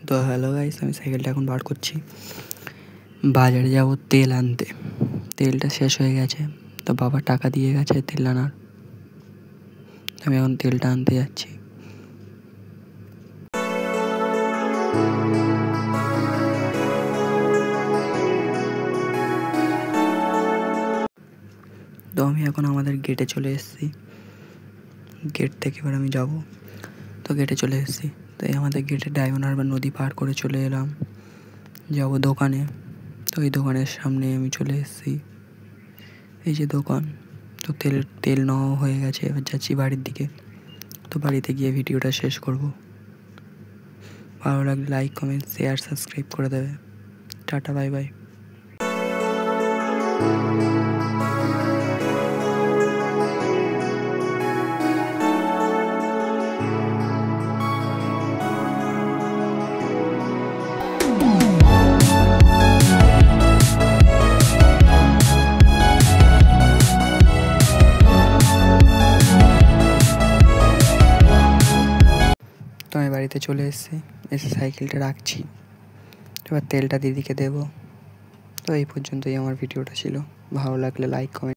তো hello guys, আমি সাইকেলটা এখন বার করছি। বাজারে যাব তেল আনতে। তেলটা শেষ হয়ে গেছে, তো বাবা টাকা দিয়ে গেছে তেল আনার। আমি এখন তেলটা আনতে যাচ্ছি। তো আমি এখন আমাদের গেটে চলে এসেছি। গেট থেকে এবার আমি যাব। তো গেটে চলে এসেছি। তো এই আমাদের গেটে ডায়মন্ড হারবার নদী পার করে চলে এলাম, যাব দোকানে। তো এই দোকানের সামনে আমি চলে এসেছি। এই যে দোকান। তো তেল নেওয়া হয়ে গেছে, এবার যাচ্ছি বাড়ির দিকে। তো বাড়িতে গিয়ে ভিডিওটা শেষ করব। ভালো লাগলে লাইক, কমেন্ট, শেয়ার, সাবস্ক্রাইব করে দেবে। Tata, bye bye. তো আমি বাড়িতে চলে এসে সাইকেলটা রাখছি। এবার তেলটা দিদিকে দেবো। তো এই পর্যন্তই আমার ভিডিওটা ছিল। ভালো লাগলে লাইক, কমেন্ট।